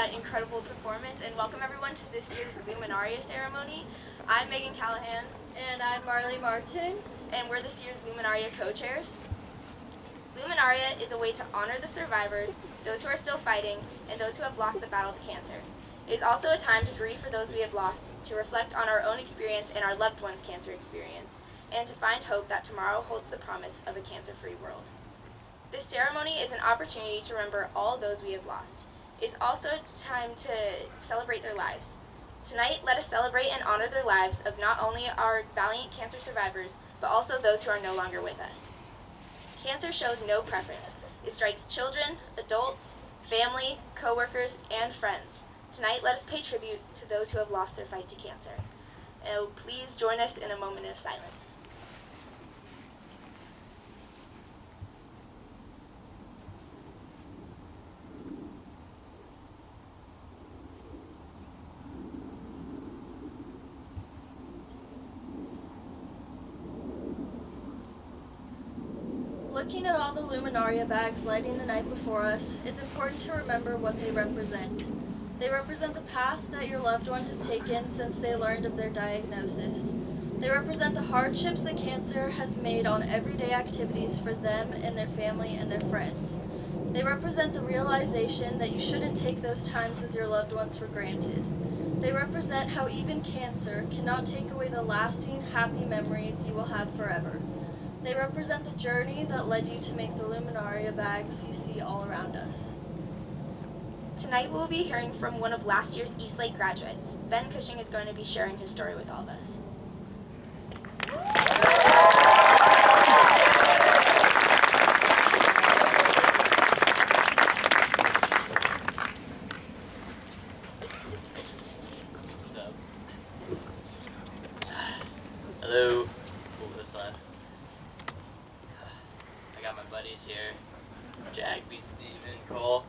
that incredible performance, and welcome everyone to this year's Luminaria ceremony. I'm Megan Callahan. And I'm Marley Martin. And we're this year's Luminaria co-chairs. Luminaria is a way to honor the survivors, those who are still fighting, and those who have lost the battle to cancer. It is also a time to grieve for those we have lost, to reflect on our own experience and our loved ones' cancer experience, and to find hope that tomorrow holds the promise of a cancer-free world. This ceremony is an opportunity to remember all those we have lost. It is also a time to celebrate their lives. Tonight, let us celebrate and honor their lives of not only our valiant cancer survivors, but also those who are no longer with us. Cancer shows no preference. It strikes children, adults, family, co-workers, and friends. Tonight, let us pay tribute to those who have lost their fight to cancer. Please join us in a moment of silence. Looking at all the Luminaria bags lighting the night before us, it's important to remember what they represent. They represent the path that your loved one has taken since they learned of their diagnosis. They represent the hardships that cancer has made on everyday activities for them and their family and their friends. They represent the realization that you shouldn't take those times with your loved ones for granted. They represent how even cancer cannot take away the lasting, happy memories you will have forever. They represent the journey that led you to make the Luminaria bags you see all around us. Tonight we will be hearing from one of last year's East Lake graduates. Ben Cushing is going to be sharing his story with all of us. What's up? Hello. Over this side. I got my buddies here. Jack, B, Steven, Cole.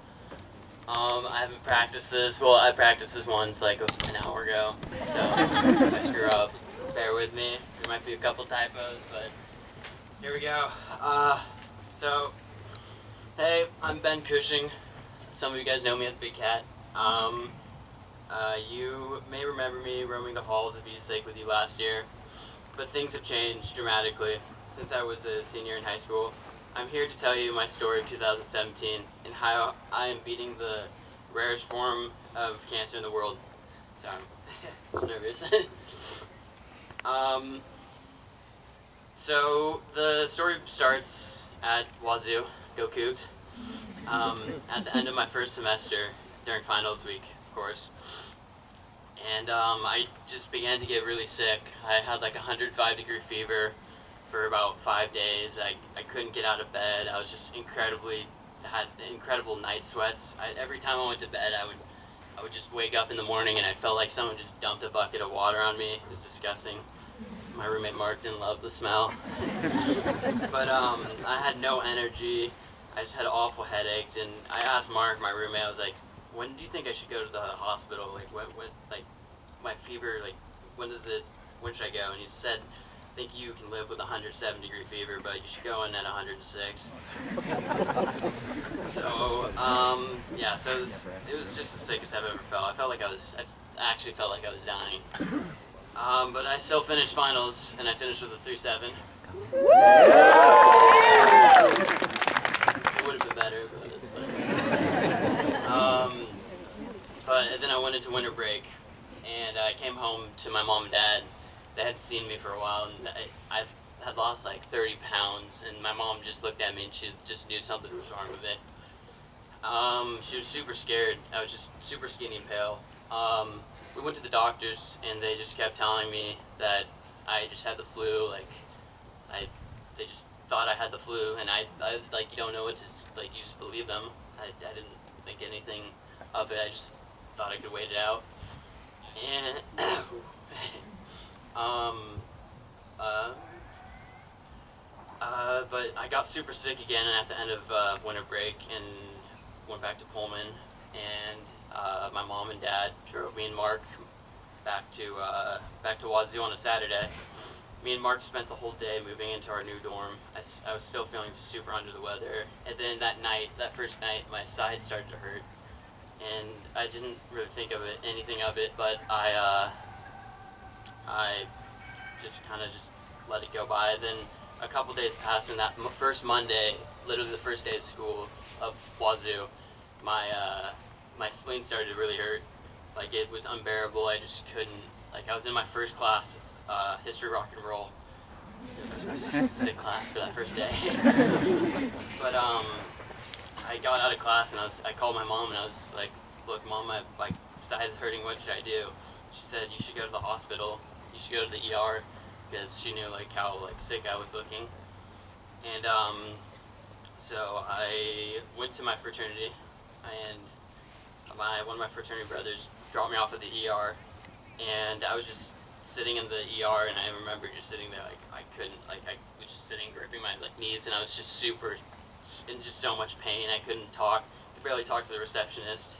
I haven't practiced this. Well, I practiced this once like an hour ago. So if I screw up, bear with me. There might be a couple typos, but here we go. Hey, I'm Ben Cushing. Some of you guys know me as Big Cat. You may remember me roaming the halls of East Lake with you last year, but things have changed dramatically since I was a senior in high school. I'm here to tell you my story of 2017 and how I am beating the rarest form of cancer in the world. Sorry, I'm nervous. So the story starts at Wazoo, go Cougs, at the end of my first semester during finals week, of course. And I just began to get really sick. I had like 105-degree fever for about 5 days. I couldn't get out of bed. I was just had incredible night sweats. Every time I went to bed, I would just wake up in the morning and I felt like someone just dumped a bucket of water on me. It was disgusting. My roommate Mark didn't love the smell. But I had no energy. I just had awful headaches, and I asked Mark, my roommate, I was like, when do you think I should go to the hospital? Like, when like, my fever, like, when should I go? And he said, I think you can live with 107-degree fever, but you should go in at 106. So, yeah, so it was just the sickest I've ever felt. I actually felt like I was dying. But I still finished finals, and I finished with a 3.7. It would have been better, but then I went into winter break, and I came home to my mom and dad. They had seen me for a while, and I had lost like 30 pounds, and my mom just looked at me and she just knew something was wrong with it. She was super scared. I was just super skinny and pale. We went to the doctors, and they just kept telling me that I just had the flu. They just thought I had the flu, and I like, you don't know what to, like, you just believe them. I didn't think anything of it. I just thought I could wait it out. And but I got super sick again at the end of winter break and went back to Pullman, and my mom and dad drove me and Mark back to Wazoo on a Saturday. Me and Mark spent the whole day moving into our new dorm. I was still feeling super under the weather, and then that first night, my side started to hurt. and I didn't really think of anything of it, but I just kind of just let it go by. Then a couple days passed, and that first Monday, literally the first day of school of Wazoo, my spleen started to really hurt. Like, it was unbearable. I just couldn't. Like, I was in my first class, history, rock and roll. It was a sick class for that first day. But I got out of class and I called my mom and I was like, "Look, Mom, my side is hurting. What should I do?" She said, "You should go to the hospital. You should go to the ER," because she knew like how like sick I was looking. And so I went to my fraternity, and one of my fraternity brothers dropped me off at the ER, and I was just sitting in the ER, and I remember just sitting there like I couldn't, like I was just sitting gripping my like knees, and I was just super in just so much pain. I couldn't talk, could barely talk to the receptionist,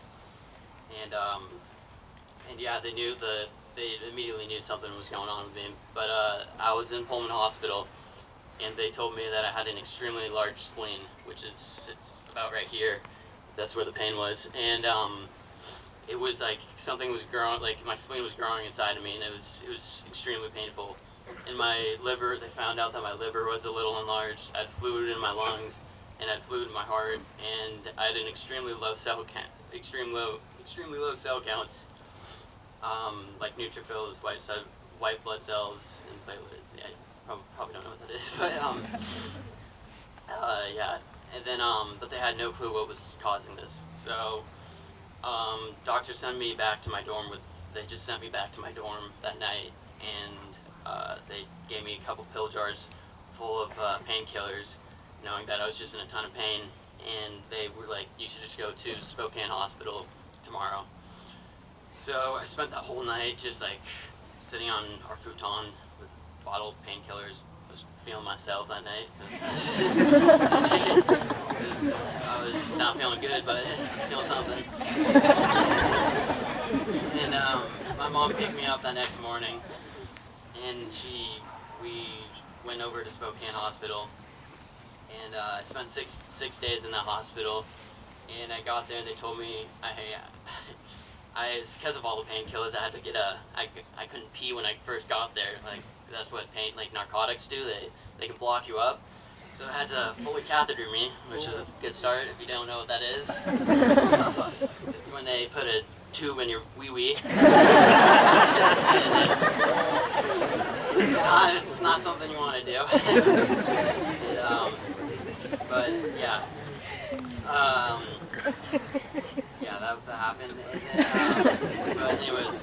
and yeah, they immediately knew something was going on with me. But I was in Pullman Hospital, and they told me that I had an extremely large spleen, which is it's about right here. That's where the pain was, and it was like something was growing, like my spleen was growing inside of me, and it was extremely painful. In my liver, they found out that my liver was a little enlarged. I had fluid in my lungs, and I had fluid in my heart, and I had an extremely low cell count, extremely low cell counts, like neutrophils, white blood cells, and platelet. Yeah, I probably don't know what that is, but yeah. And then but they had no clue what was causing this. So doctors sent me back to my dorm they just sent me back to my dorm that night, and they gave me a couple pill jars full of painkillers, knowing that I was just in a ton of pain, and they were like, "You should just go to Spokane Hospital tomorrow." So I spent that whole night just like sitting on our futon with bottled painkillers. I was feeling myself that night. I was not feeling good, but I was feeling something. And my mom picked me up that next morning, and we went over to Spokane Hospital, and I spent six days in that hospital. And I got there, and they told me it's because of all the painkillers. I had to get I couldn't pee when I first got there. Like, that's what narcotics do. They can block you up. So I had to fully catheter me, which is a good start if you don't know what that is. It's when they put a tube in your wee-wee. And it's not something you want to do. But yeah. Yeah, that happened. And then, but anyways,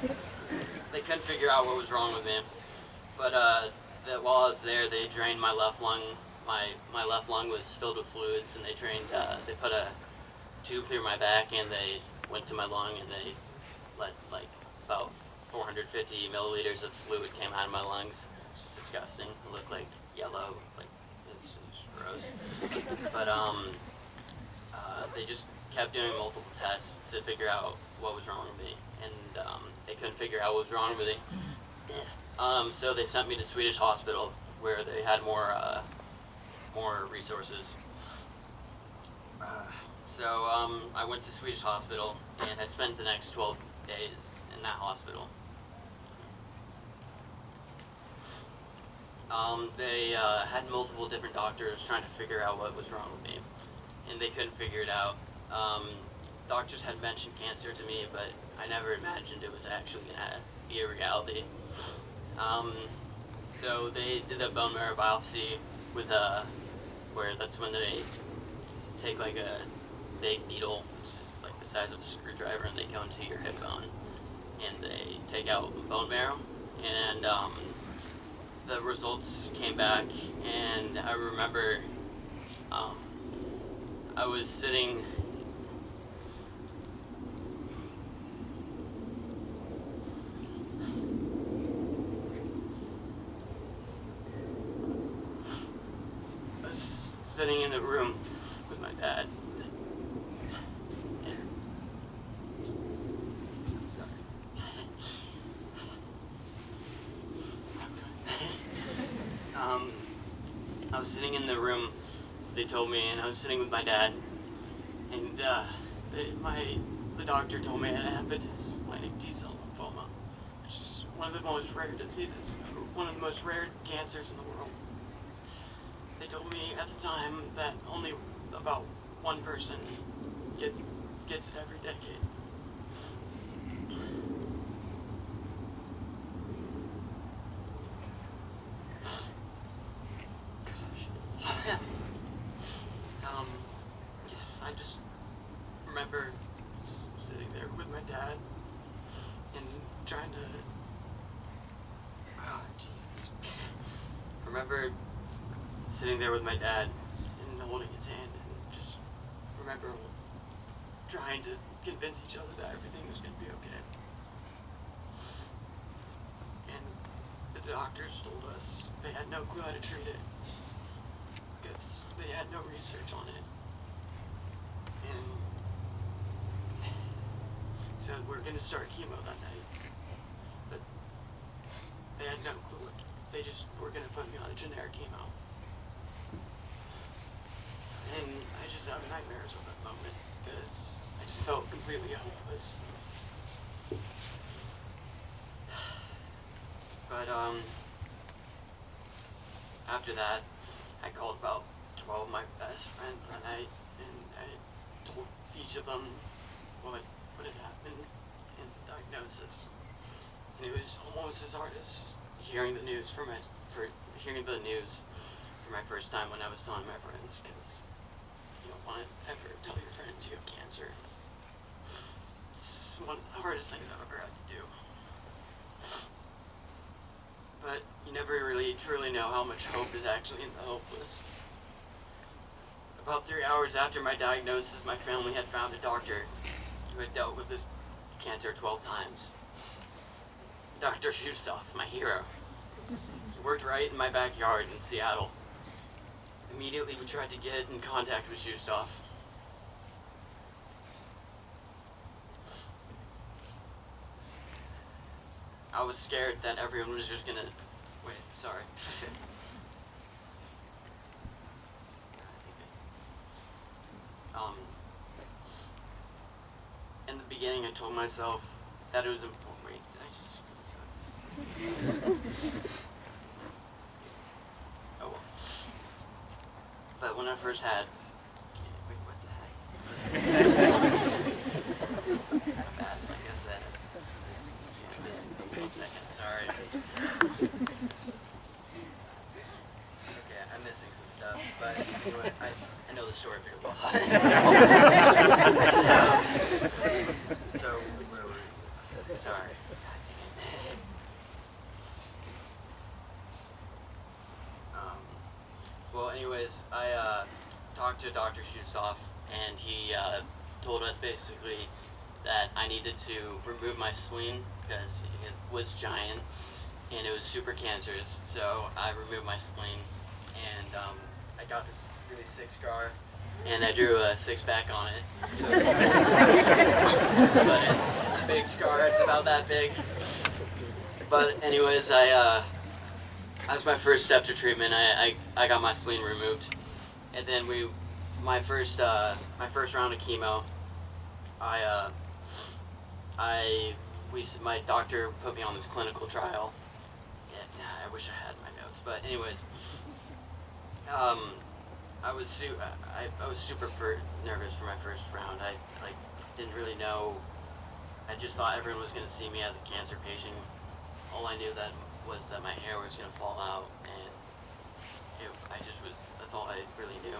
they couldn't figure out what was wrong with me. But while I was there, they drained my left lung. My left lung was filled with fluids, and they put a tube through my back, and they went to my lung, and they let like about 450 milliliters of fluid came out of my lungs, which is disgusting. It looked like yellow, like it's gross. But they just kept doing multiple tests to figure out what was wrong with me, and they couldn't figure out what was wrong with me. So they sent me to Swedish Hospital, where they had more resources. So I went to Swedish Hospital, and I spent the next 12 days in that hospital. They had multiple different doctors trying to figure out what was wrong with me, and they couldn't figure it out. Doctors had mentioned cancer to me, but I never imagined it was actually going to be a reality. So they did a bone marrow biopsy where that's when they take like a big needle, it's like the size of a screwdriver, and they go into your hip bone, and they take out bone marrow, and the results came back, and I remember I was sitting in the room with my dad. I was sitting in the room, they told me, and I was sitting with my dad, and the doctor told me I had hepatitis T-cell lymphoma, which is one of the most rare diseases, one of the most rare cancers in the world. They told me at the time that only about one person gets it every decade. I just remember sitting there with my dad and trying to. Oh, Jesus. I remember sitting there with my dad and holding his hand and just remember trying to convince each other that everything was going to be okay. And the doctors told us they had no clue how to treat it because they had no research on it. And so we're going to start chemo that night. But they had no clue. They just were going to put me on a generic chemo. And I just have nightmares of that moment because I just felt completely hopeless. But after that, I called about 12 of my best friends that night, and I told each of them what had happened and the diagnosis. And it was almost as hard as hearing the news for my first time when I was telling my friends, because you don't want to ever tell your friends you have cancer. It's one of the hardest things I've ever had to do. But you never really truly know how much hope is actually in the hopeless. About 3 hours after my diagnosis, my family had found a doctor who had dealt with this cancer 12 times. Dr. Shustov, my hero. He worked right in my backyard in Seattle. Immediately we tried to get in contact with Shustov. I was scared that everyone was just gonna... Wait, sorry. In the beginning I told myself that it was important. Wait, did I just... Oh well. But when I first had... Wait, what the heck? My bad, I guess that... 1 second, sorry. Okay, I'm missing some stuff, but anyway, I know the story pretty well. So, where were we? Sorry. Well, anyways, I talked to Dr. Shustov, and he told us basically that I needed to remove my spleen because it was giant and it was super cancerous. So I removed my spleen, and I got this really sick scar, and I drew a 6-pack on it. So, but it's a big scar. It's about that big. But anyways, that was my first step to treatment. I got my spleen removed, and then my first round of chemo, my doctor put me on this clinical trial. Yeah, I wish I had my notes, but anyways, I was super nervous for my first round. I didn't really know. I just thought everyone was gonna see me as a cancer patient. All I knew was that my hair was gonna fall out, and that's all I really knew.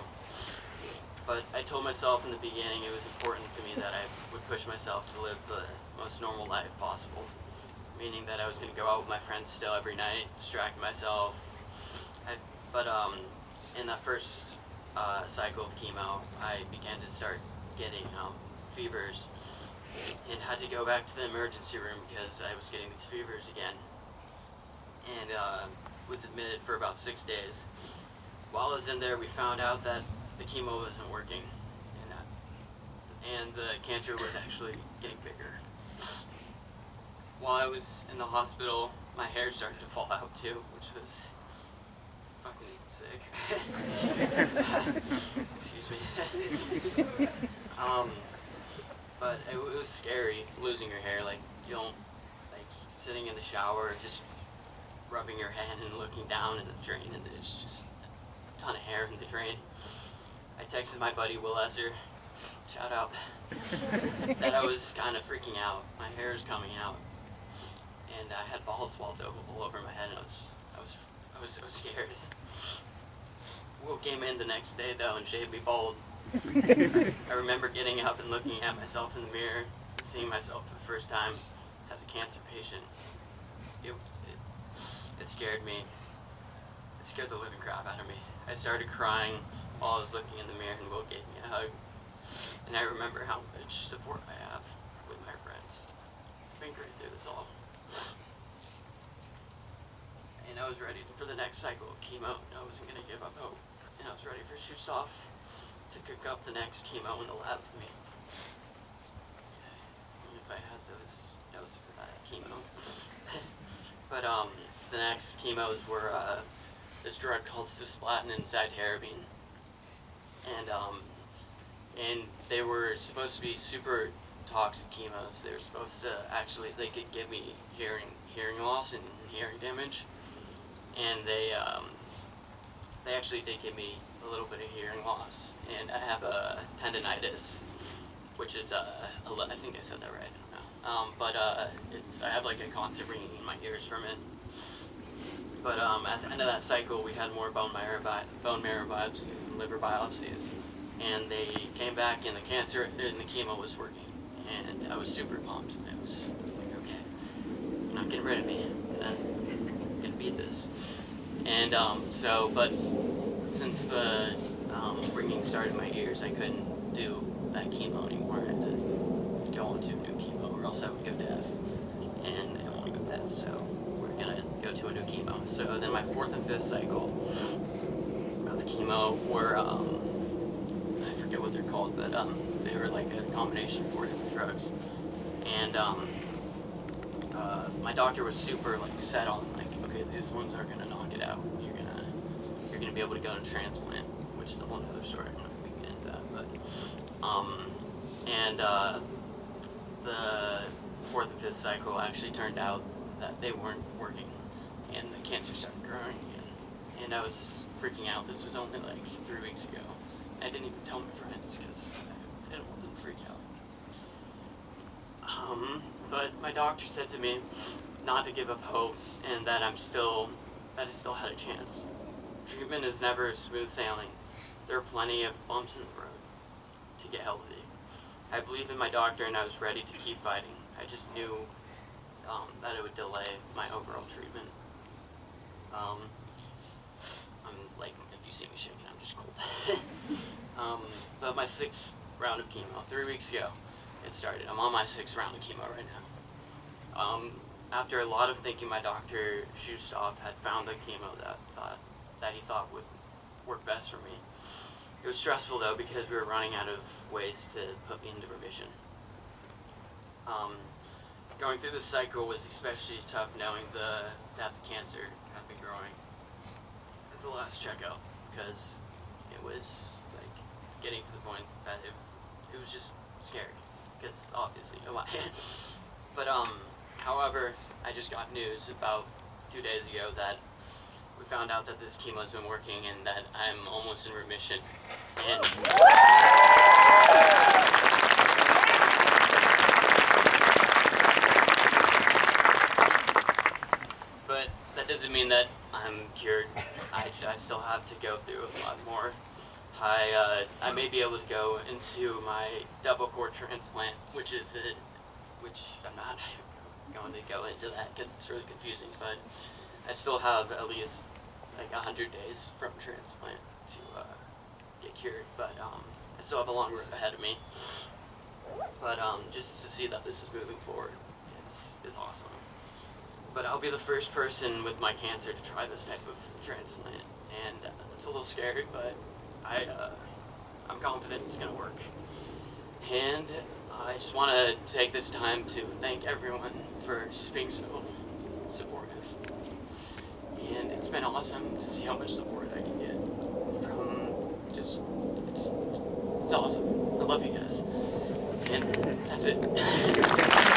But I told myself in the beginning it was important to me that I would push myself to live the most normal life possible, meaning that I was going to go out with my friends still every night, distract myself. But in that first cycle of chemo, I began to start getting fevers and had to go back to the emergency room because I was getting these fevers again, and was admitted for about 6 days. While I was in there, we found out that the chemo wasn't working, and the cancer was actually getting bigger. While I was in the hospital, my hair started to fall out too, which was fucking sick. Excuse me. but it was scary losing your hair. Like, you don't, like, sitting in the shower, just rubbing your head and looking down in the drain, and there's just a ton of hair in the drain. I texted my buddy Will Esser, shout out, that I was kind of freaking out. My hair is coming out, and I had bald spots all over my head, and I was so scared. Will came in the next day though and shaved me bald. I remember getting up and looking at myself in the mirror and seeing myself for the first time as a cancer patient. It scared me. It scared the living crap out of me. I started crying while I was looking in the mirror, and Will gave me a hug. And I remember how much support I have with my friends. I've been great through this all. And I was ready for the next cycle of chemo, and I wasn't going to give up hope. And I was ready for Shustov to cook up the next chemo in the lab for me. And if I had those notes for that chemo. But the next chemos were this drug called cisplatin and cytarabine. And they were supposed to be super toxic chemos. They were supposed to they could give me hearing loss and hearing damage. And they actually did give me a little bit of hearing loss. And I have a tendinitis, which is, I think I said that right, I don't know. But I have like a constant ringing in my ears from it. But at the end of that cycle, we had more bone marrow biopsies and liver biopsies. And they came back and the cancer and the chemo was working. And I was super pumped. It was like, okay, you're not getting rid of me. I'm gonna beat this. And but since the ringing started in my ears, I couldn't do that chemo anymore. I had to go on to a new chemo or else I would go deaf. And I don't want to go deaf, so we're gonna go to a new chemo. So then my 4th and 5th cycle of the chemo were, I forget what they're called, but they were like a combination of 4 different drugs. And my doctor was super like set on like, okay, these ones are gonna knock it out. You're gonna be able to go to transplant, which is a whole other story. I'm not gonna get into that, but the 4th and 5th cycle actually turned out that they weren't working, and the cancer started growing again. And I was freaking out. This was only like 3 weeks ago. I didn't even tell my friends because I didn't want them to freak out. But my doctor said to me not to give up hope, and that I still had a chance. Treatment is never smooth sailing. There are plenty of bumps in the road to get healthy. I believed in my doctor and I was ready to keep fighting. I just knew that it would delay my overall treatment. I'm like, if you see me shaking, I'm just cold. But my 6th round of chemo, 3 weeks ago, it started. I'm on my 6th round of chemo right now. After a lot of thinking, my doctor, Shustov, had found the chemo that he thought would work best for me. It was stressful though because we were running out of ways to put me into remission. Going through this cycle was especially tough knowing that the cancer had been growing at the last checkup, because it was getting to the point that it was just scary, because obviously why. But however, I just got news about 2 days ago that we found out that this chemo's been working and that I'm almost in remission. And but that doesn't mean that I'm cured. I still have to go through a lot more. I may be able to go into my double core transplant, which I'm not going to go into that because it's really confusing, but I still have at least like 100 days from transplant to get cured, but I still have a long road ahead of me. But just to see that this is moving forward is awesome. But I'll be the first person with my cancer to try this type of transplant, and it's a little scary, but I'm confident it's going to work. And I just want to take this time to thank everyone for just being so supportive. And it's been awesome to see how much support I can get from it's awesome. I love you guys. And that's it.